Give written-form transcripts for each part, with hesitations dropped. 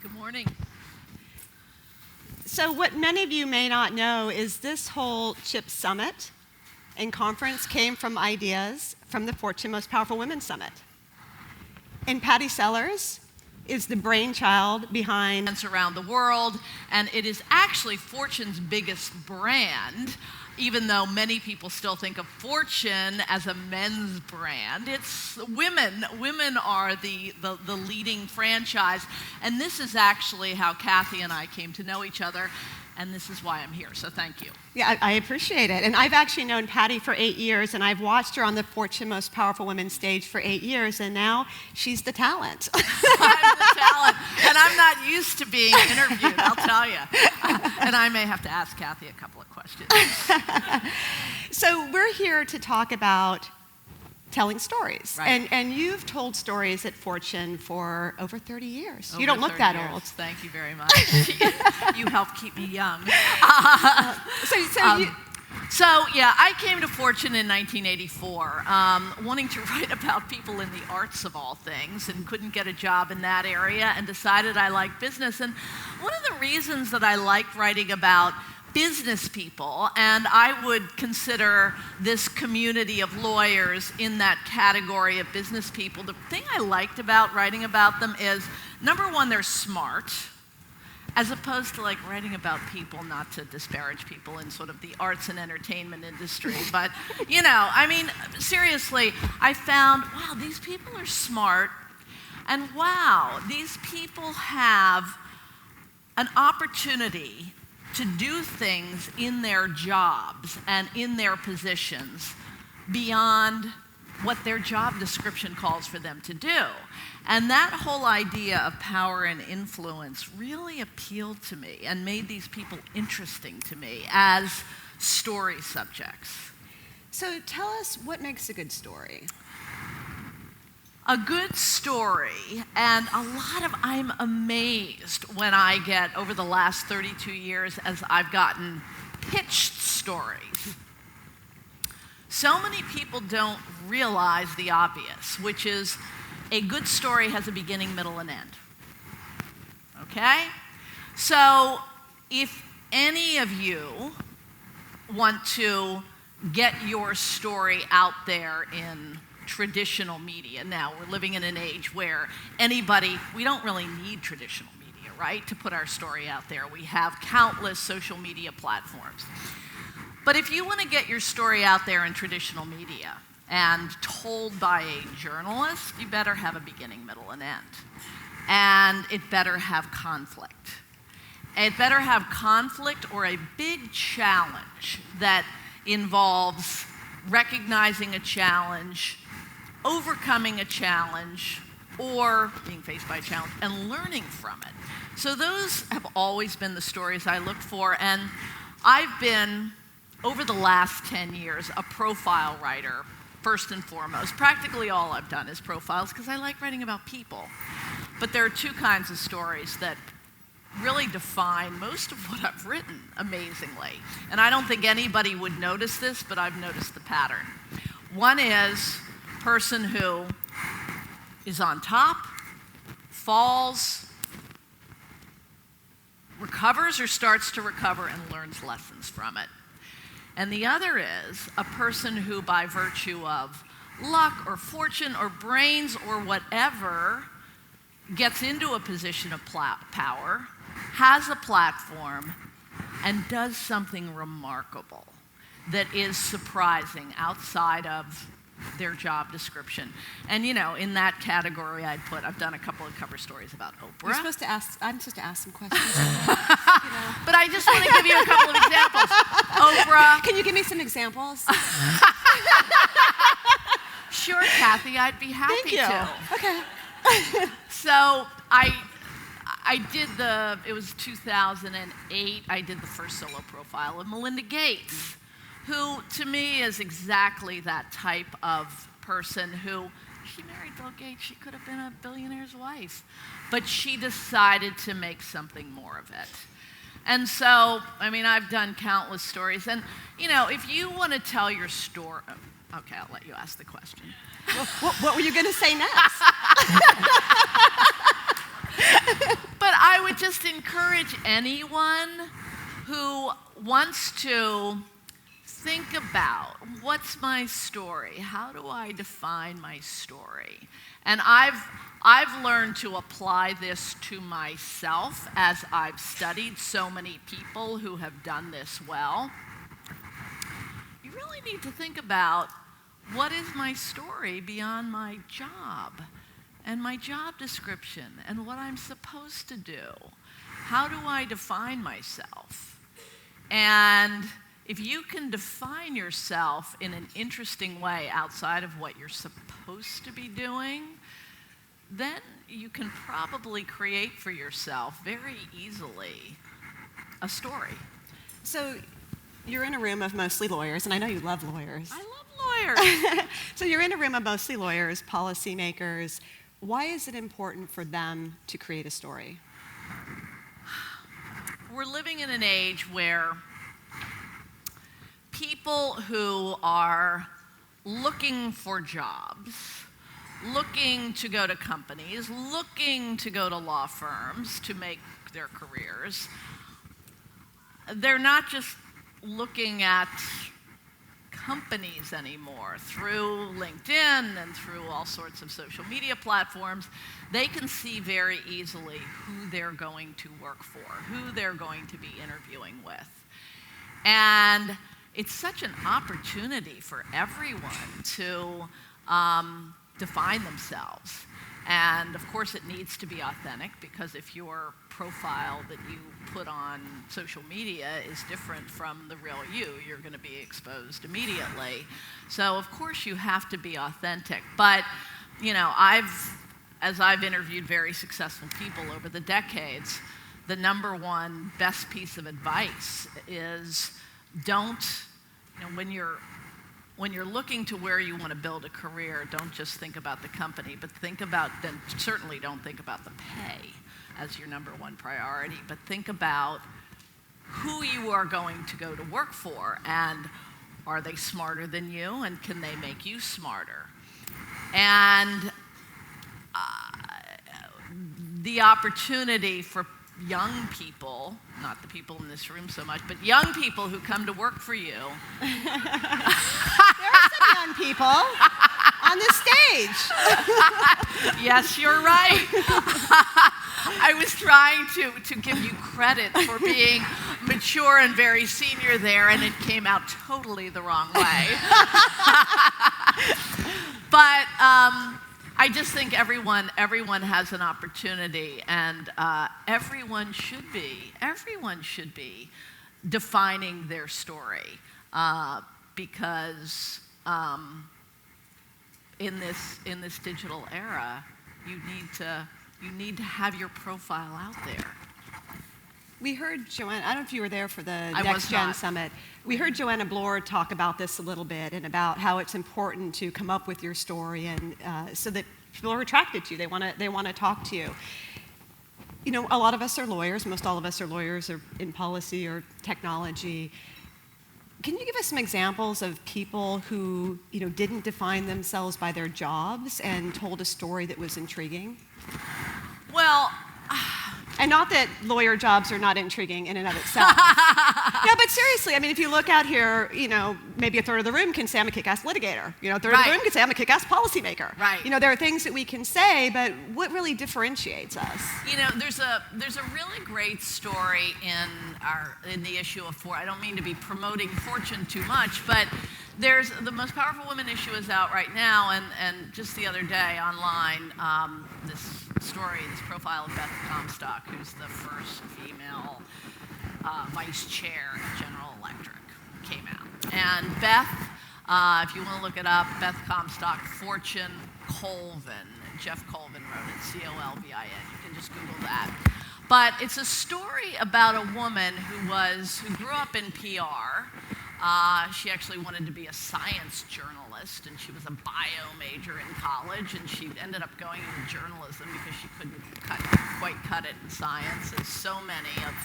Good morning. So what many of you may not know is this whole ChIPs Summit and conference came from ideas from the Fortune Most Powerful Women Summit. And Pattie Sellers is the brainchild behind Around the world, and it is actually Fortune's biggest brand, even though many people still think of Fortune as a men's brand. It's women. Women are the leading franchise, and this is actually how Kathi and I came to know each other, and this is why I'm here, so thank you. Yeah, I appreciate it. And I've actually known Pattie for 8 years, and I've watched her on the Fortune Most Powerful Women stage for 8 years, and now she's the talent. I'm the talent, and I'm not used to being interviewed, I'll tell you. And I may have to ask Kathi a couple of questions. So we're here to talk about telling stories. Right. And you've told stories at Fortune for over 30 years. Over You don't look that 30 years. old. Thank you very much. You help keep me young. So I came to Fortune in 1984, wanting to write about people in the arts of all things, and couldn't get a job in that area, and decided I liked business. And one of the reasons that I liked writing about business people, and I would consider this community of lawyers in that category of business people, the thing I liked about writing about them is, number one, they're smart, as opposed to like writing about people, not to disparage people in sort of the arts and entertainment industry, but seriously, I found, wow, these people are smart, and wow, these people have an opportunity to do things in their jobs and in their positions beyond what their job description calls for them to do. And that whole idea of power and influence really appealed to me and made these people interesting to me as story subjects. So tell us, what makes a good story? A good story, and I'm amazed when I get, over the last 32 years, as I've gotten pitched stories. So many people don't realize the obvious, which is a good story has a beginning, middle, and end. Okay? So if any of you want to get your story out there in traditional media. Now, we're living in an age where we don't really need traditional media, right, to put our story out there. We have countless social media platforms. But if you want to get your story out there in traditional media and told by a journalist, you better have a beginning, middle, and end. And it better have conflict. It better have conflict or a big challenge that involves recognizing a challenge, overcoming a challenge, or being faced by a challenge and learning from it. So those have always been the stories I looked for, and I've been, over the last 10 years, a profile writer, first and foremost. Practically all I've done is profiles because I like writing about people. But there are two kinds of stories that really define most of what I've written, amazingly. And I don't think anybody would notice this, but I've noticed the pattern. One is person who is on top, falls, recovers or starts to recover and learns lessons from it. And the other is a person who, by virtue of luck or fortune or brains or whatever, gets into a position of power, has a platform, and does something remarkable that is surprising outside of their job description. And in that category I've done a couple of cover stories about Oprah. I'm supposed to ask some questions. But I just want to give you a couple of examples. Oprah. Can you give me some examples? Sure, Kathi, I'd be happy to. Okay. So I did it was 2008, I did the first solo profile of Melinda Gates, who to me is exactly that type of person who, she married Bill Gates, she could have been a billionaire's wife, but she decided to make something more of it. And so, I've done countless stories, and if you want to tell your story, okay, I'll let you ask the question. What were you going to say next? But I just encourage anyone who wants to think about, what's my story? How do I define my story? And I've learned to apply this to myself as I've studied so many people who have done this well. You really need to think about, what is my story beyond my job and my job description and what I'm supposed to do? How do I define myself? And if you can define yourself in an interesting way outside of what you're supposed to be doing, then you can probably create for yourself very easily a story. So you're in a room of mostly lawyers, and I know you love lawyers. I love lawyers. So you're in a room of mostly lawyers, policymakers. Why is it important for them to create a story? We're living in an age where people who are looking for jobs, looking to go to companies, looking to go to law firms to make their careers, they're not just looking at companies anymore. Through LinkedIn and through all sorts of social media platforms, they can see very easily who they're going to work for, who they're going to be interviewing with. And it's such an opportunity for everyone to define themselves. And of course it needs to be authentic, because if your profile that you put on social media is different from the real you, you're going to be exposed immediately. So of course you have to be authentic. But, you know, as I've interviewed very successful people over the decades, the number one best piece of advice is, don't, you know, when you're looking to where you want to build a career, don't just think about the company, but then certainly don't think about the pay as your number one priority, but think about who you are going to go to work for, and are they smarter than you, and can they make you smarter? And the opportunity for young people, not the people in this room so much, but young people who come to work for you. There are some young people on this stage. Yes, you're right. I was trying to give you credit for being mature and very senior there, and it came out totally the wrong way. But I just think everyone has an opportunity, and everyone should be defining their story, because in this digital era, you need to have your profile out there. We heard Joanna, I don't know if you were there for the Next Gen Summit. We heard Joanna Bloor talk about this a little bit, and about how it's important to come up with your story, and so that people are attracted to you. They want to talk to you. You know, a lot of us are lawyers. Most all of us are lawyers, or in policy or technology. Can you give us some examples of people who, you know, didn't define themselves by their jobs and told a story that was intriguing? Well, and not that lawyer jobs are not intriguing in and of itself. No, but seriously, I mean, if you look out here, you know, maybe a third of the room can say I'm a kick-ass litigator. You know, a third of the room can say I'm a kick-ass policymaker. Right. You know, there are things that we can say, but what really differentiates us? You know, there's a really great story in the issue of I don't mean to be promoting Fortune too much, but there's the Most Powerful Women issue is out right now, and just the other day online, this profile of Beth Comstock, who's the first female vice chair at General Electric, came out. And Beth, if you want to look it up, Beth Comstock, Fortune Colvin, Jeff Colvin wrote it, Colvin. You can just Google that. But it's a story about a woman who grew up in PR. She actually wanted to be a science journalist, and she was a bio major in college, and she ended up going into journalism because she couldn't quite cut it in science. And so many and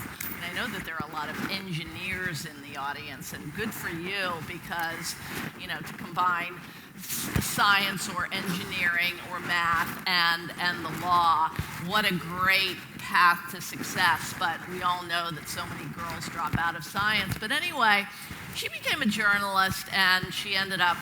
I know that there are a lot of engineers in the audience, and good for you, because, you know, to combine science or engineering or math and the law. What a great path to success, but we all know that so many girls drop out of science. But anyway, she became a journalist, and she ended up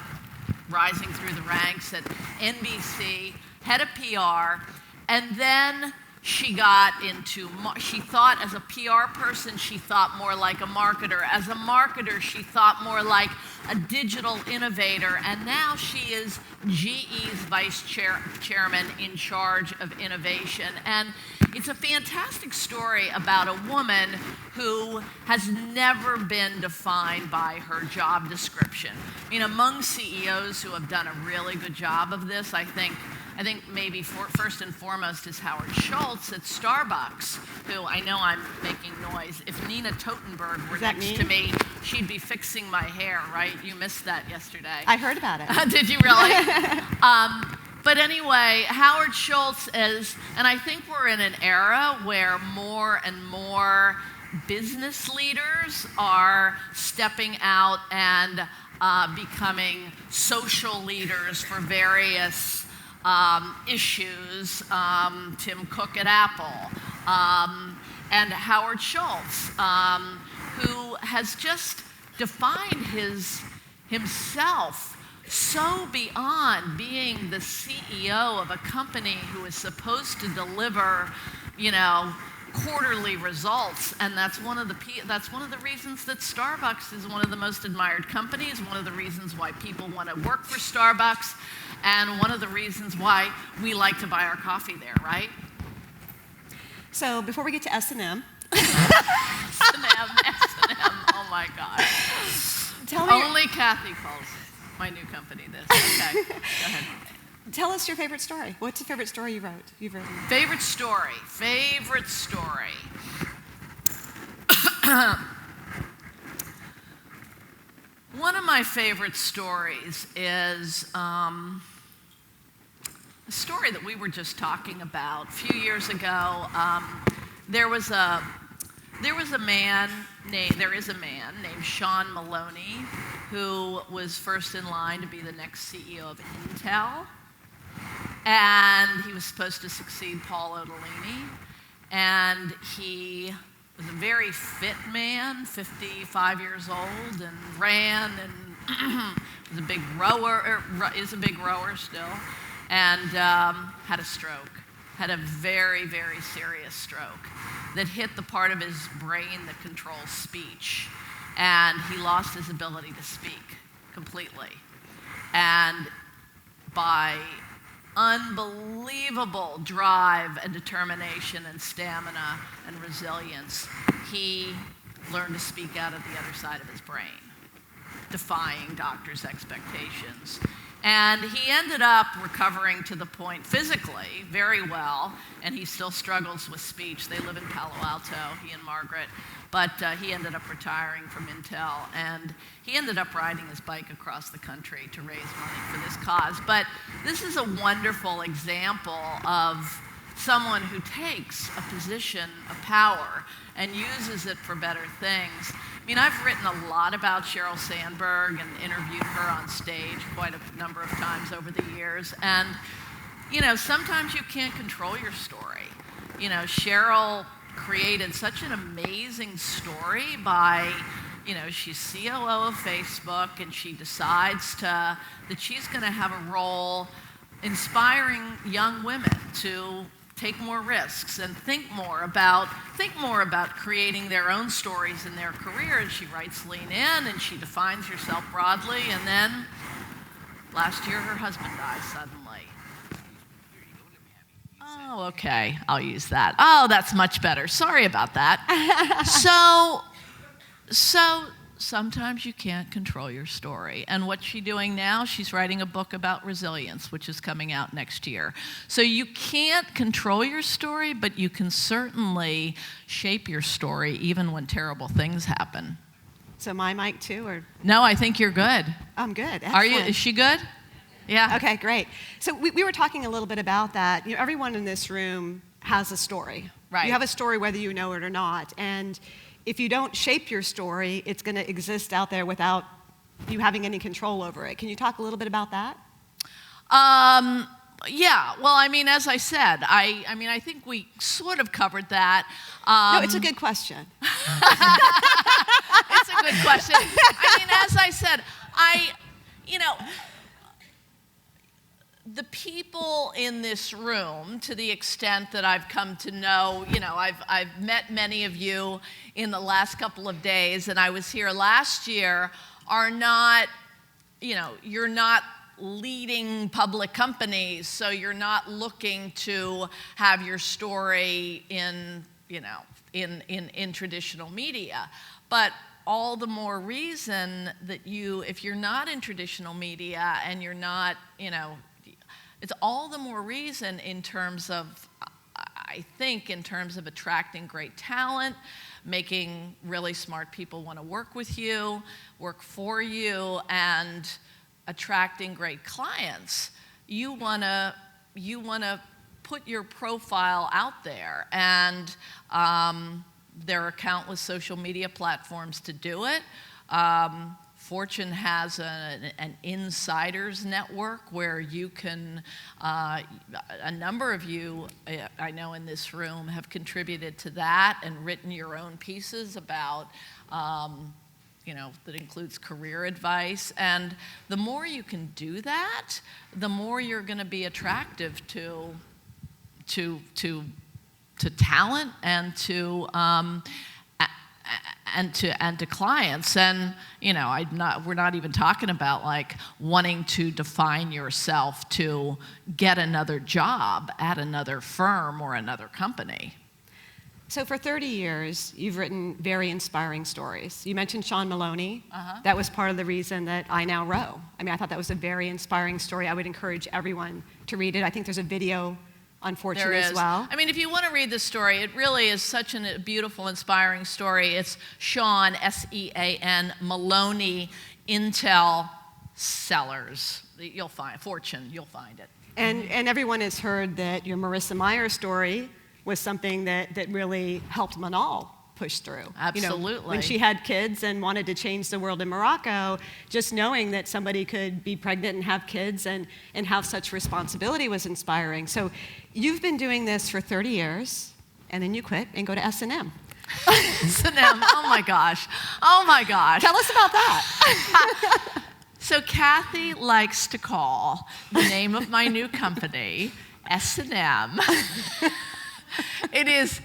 rising through the ranks at NBC, head of PR, and then she got into, she thought as a PR person, she thought more like a marketer. As a marketer, she thought more like a digital innovator. And now she is GE's vice chairman in charge of innovation. And it's a fantastic story about a woman who has never been defined by her job description. I mean, among CEOs who have done a really good job of this, I think maybe first and foremost is Howard Schultz at Starbucks, who I know I'm making noise. If Nina Totenberg were next to me, she'd be fixing my hair, right? You missed that yesterday. I heard about it. Did you really? But anyway, Howard Schultz is, and I think we're in an era where more and more business leaders are stepping out and becoming social leaders for various issues, Tim Cook at Apple, and Howard Schultz, who has just defined himself so beyond being the CEO of a company who is supposed to deliver, quarterly results, and that's one of the reasons that Starbucks is one of the most admired companies, one of the reasons why people want to work for Starbucks, and one of the reasons why we like to buy our coffee there, right? So before we get to S&M. S&M, oh my God. Only Kathi calls my new company this. Okay, go ahead. Tell us your favorite story. What's the favorite story you've written? Favorite story. One of my favorite stories is a story that we were just talking about a few years ago. There is a man named Sean Maloney, who was first in line to be the next CEO of Intel. And he was supposed to succeed Paul Otellini. And he was a very fit man, 55 years old, and ran and was a big rower, is a big rower still, and had a stroke. Had a very, very serious stroke that hit the part of his brain that controls speech. And he lost his ability to speak completely. And by unbelievable drive and determination and stamina and resilience, he learned to speak out of the other side of his brain, defying doctors' expectations. And he ended up recovering to the point physically very well, and he still struggles with speech. They live in Palo Alto, he and Margaret, but he ended up retiring from Intel, and he ended up riding his bike across the country to raise money for this cause. But this is a wonderful example of someone who takes a position of power and uses it for better things. I mean, I've written a lot about Sheryl Sandberg and interviewed her on stage quite a number of times over the years. And, sometimes you can't control your story. Sheryl created such an amazing story by, she's COO of Facebook, and she decides that she's going to have a role inspiring young women to take more risks and think more about creating their own stories in their career. And she writes Lean In, and she defines herself broadly. And then last year, her husband dies suddenly. Oh, okay, I'll use that. Oh, that's much better. Sorry about that. So sometimes you can't control your story. And what's she doing now? She's writing a book about resilience, which is coming out next year. So you can't control your story, but you can certainly shape your story even when terrible things happen. So my mic too, or? No, I think you're good. I'm good. Excellent. Are you? Is she good? Yeah. Okay, great. So we were talking a little bit about that. Everyone in this room has a story. Right. You have a story whether you know it or not. And if you don't shape your story, it's going to exist out there without you having any control over it. Can you talk a little bit about that? Yeah, well, I mean, as I said, I think we sort of covered that. No, it's a good question. It's a good question. I mean, as I said, the people in this room, to the extent that I've come to know, I've met many of you in the last couple of days, and I was here last year, are not, you're not leading public companies, so you're not looking to have your story in traditional media. But all the more reason that if you're not in traditional media and you're not, it's all the more reason in terms of, I think, in terms of attracting great talent, making really smart people want to work with you, work for you, and attracting great clients. You want to put your profile out there, and there are countless social media platforms to do it. Fortune has an insiders network where you can, a number of you I know in this room have contributed to that and written your own pieces about, that includes career advice. And the more you can do that, the more you're going to be attractive to talent and to clients. And we're not even talking about like wanting to define yourself to get another job at another firm or another company. So for 30 years, you've written very inspiring stories. You mentioned Sean Maloney. That was part of the reason that I Now Row. I mean, I thought that was a very inspiring story. I would encourage everyone to read it. I think there's a video on Fortune as well. I mean, if you want to read the story, it really is such a beautiful, inspiring story. It's Sean, S-E-A-N, Maloney, Intel, Sellers. You'll find Fortune, you'll find it. And everyone has heard that your Marissa Meyer story was something that really helped Manal push through. Absolutely. When she had kids and wanted to change the world in Morocco, just knowing that somebody could be pregnant and have kids and have such responsibility was inspiring. So you've been doing this for 30 years, and then you quit and go to S&M. S&M, oh my gosh. Oh my gosh. Tell us about that. So Kathi likes to call the name of my new company S&M. It is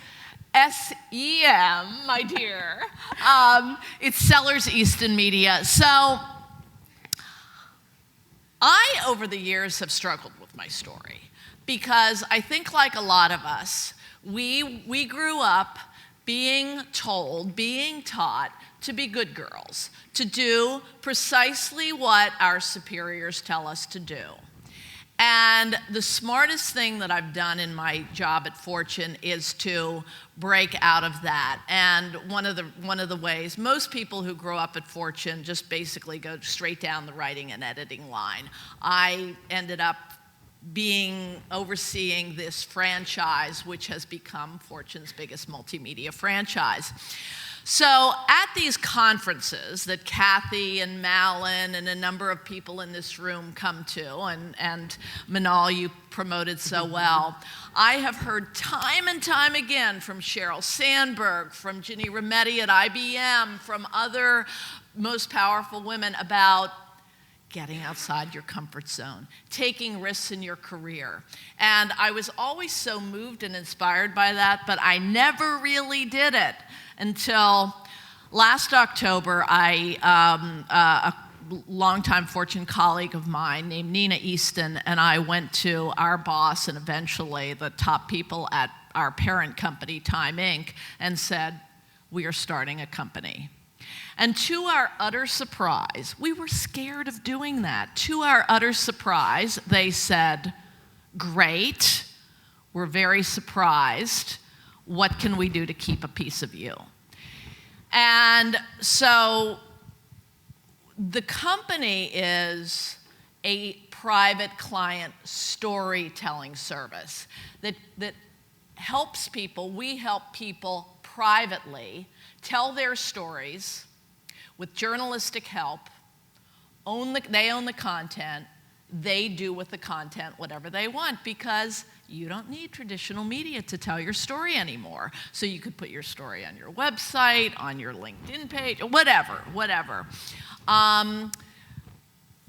S-E-M, my dear. It's SellersEaston Media. So I, over the years, have struggled with my story because I think, like a lot of us, we grew up being told, being taught to be good girls, to do precisely what our superiors tell us to do. And the smartest thing that I've done in my job at Fortune is to break out of that. And one of the ways, most people who grow up at Fortune just basically go straight down the writing and editing line. I ended up overseeing this franchise, which has become Fortune's biggest multimedia franchise. So at these conferences that Kathi and Malin and a number of people in this room come to, and Manal, you promoted so well, I have heard time and time again from Sheryl Sandberg, from Ginny Rometty at IBM, from other most powerful women about getting outside your comfort zone, taking risks in your career. And I was always so moved and inspired by that, but I never really did it until last October. A longtime Fortune colleague of mine named Nina Easton and I went to our boss and eventually the top people at our parent company, Time Inc., and said, we are starting a company. And to our utter surprise, we were scared of doing that. To our utter surprise, they said, great, we're very surprised. What can we do to keep a piece of you? And so the company is a private client storytelling service that helps people, we help people privately tell their stories with journalistic help. They own the content. they do with the content whatever they want, because you don't need traditional media to tell your story anymore. So you could put your story on your website, on your LinkedIn page, whatever.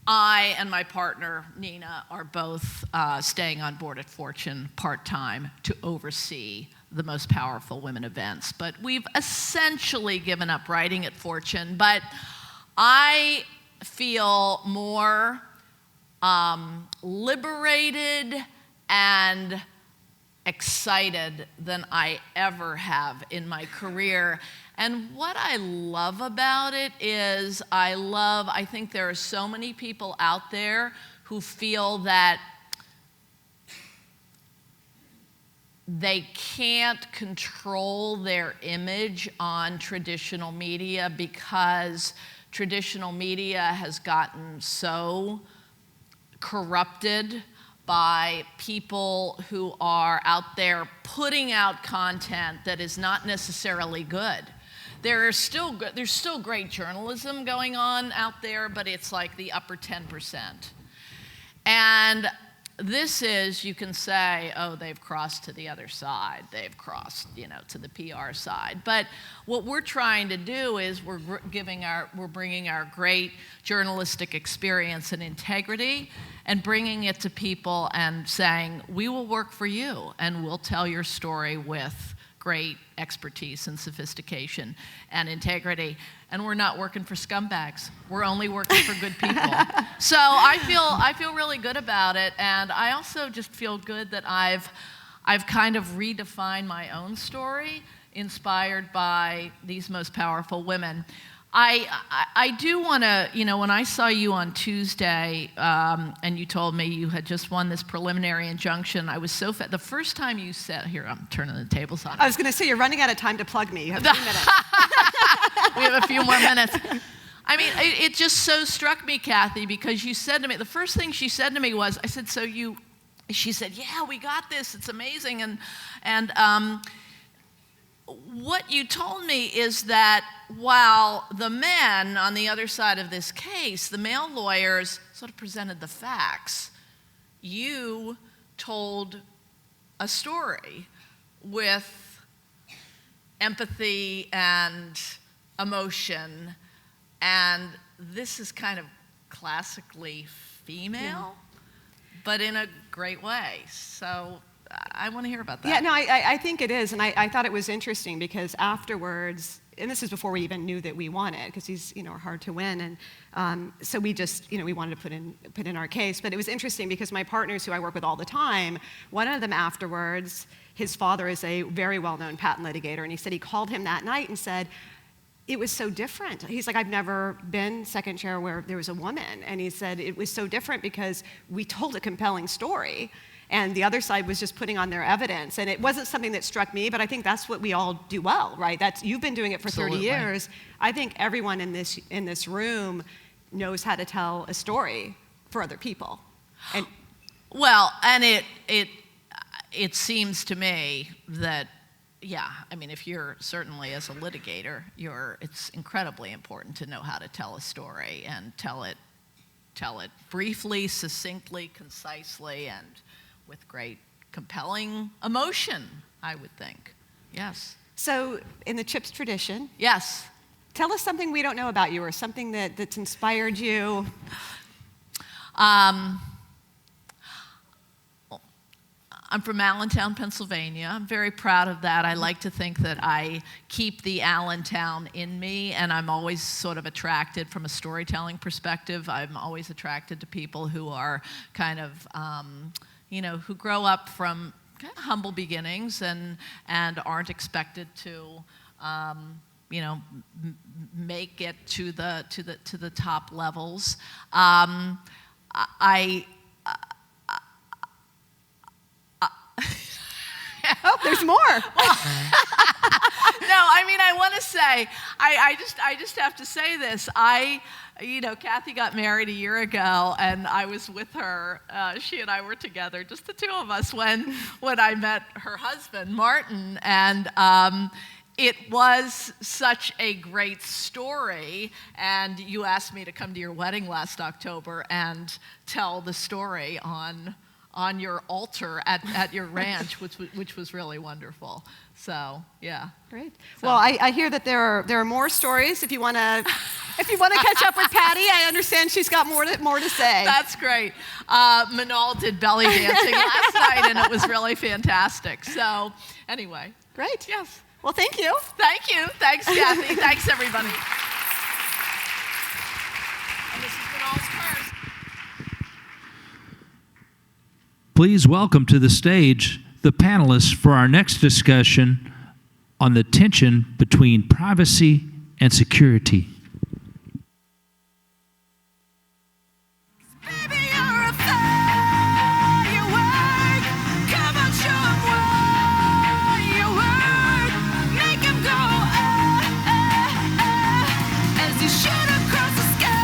I and my partner, Nina, are both staying on board at Fortune part-time to oversee the most powerful women events. But we've essentially given up writing at Fortune. But I feel more liberated and excited than I ever have in my career. And what I love about it is I think there are so many people out there who feel that they can't control their image on traditional media because traditional media has gotten so corrupted by people who are out there putting out content that is not necessarily good. There's still great journalism going on out there, but it's like the upper 10%. And this is, you can say, oh, they've crossed to the other side. They've crossed, to the PR side. But what we're trying to do is we're bringing our great journalistic experience and integrity and bringing it to people and saying, we will work for you and we'll tell your story with great expertise and sophistication and integrity. And we're not working for scumbags. We're only working for good people. So I feel really good about it, and I also just feel good that I've kind of redefined my own story, inspired by these most powerful women. I do want to, when I saw you on Tuesday and you told me you had just won this preliminary injunction, I was so the first time you said, here, I'm turning the tables on. I was going to say, you're running out of time to plug me. You have 2 minutes. We have a few more minutes. I mean, it just so struck me, Kathi, because you said to me, the first thing she said to me was, I said, she said, yeah, we got this, it's amazing. And what you told me is that while the men on the other side of this case, the male lawyers, sort of presented the facts, you told a story with empathy and emotion, and this is kind of classically female, but in a great way. So I want to hear about that. Yeah, no, I think it is, and I thought it was interesting because afterwards, and this is before we even knew that we won it, because these, are hard to win, and so we just, we wanted to put in our case. But it was interesting because my partners, who I work with all the time, one of them afterwards, his father is a very well-known patent litigator, and he said he called him that night and said, it was so different. He's like, I've never been second chair where there was a woman, and he said it was so different because we told a compelling story, and the other side was just putting on their evidence. And it wasn't something that struck me, but I think that's what we all do well, right? You've been doing it for Absolutely. 30 years. I think everyone in this room knows how to tell a story for other people. And well, and it seems to me that, yeah, I mean, if you're certainly as a litigator, it's incredibly important to know how to tell a story and tell it briefly, succinctly, concisely, and with great compelling emotion, I would think. Yes. So in the ChIPs tradition, yes, tell us something we don't know about you, or something that's inspired you. I'm from Allentown, Pennsylvania. I'm very proud of that. I like to think that I keep the Allentown in me, and I'm always sort of attracted from a storytelling perspective. I'm always attracted to people who are kind of, who grow up from kind of humble beginnings and aren't expected to, make it to the top levels. Oh, there's more. No, I mean, I want to say, I just have to say this. Kathi got married a year ago, and I was with her. She and I were together, just the two of us, when I met her husband, Martin, and it was such a great story, and you asked me to come to your wedding last October and tell the story on your altar at your ranch, which was really wonderful. So, yeah. Great. So. Well, I hear that there are more stories. If you want to catch up with Pattie, I understand she's got more to say. That's great. Manal did belly dancing last night, and it was really fantastic. So, anyway. Great. Yes. Well, thank you. Thank you. Thanks, Kathi. Thanks, everybody. And this is Manal's purse. Please welcome to the stage the panelists for our next discussion on the tension between privacy and security. As you shoot across the sky.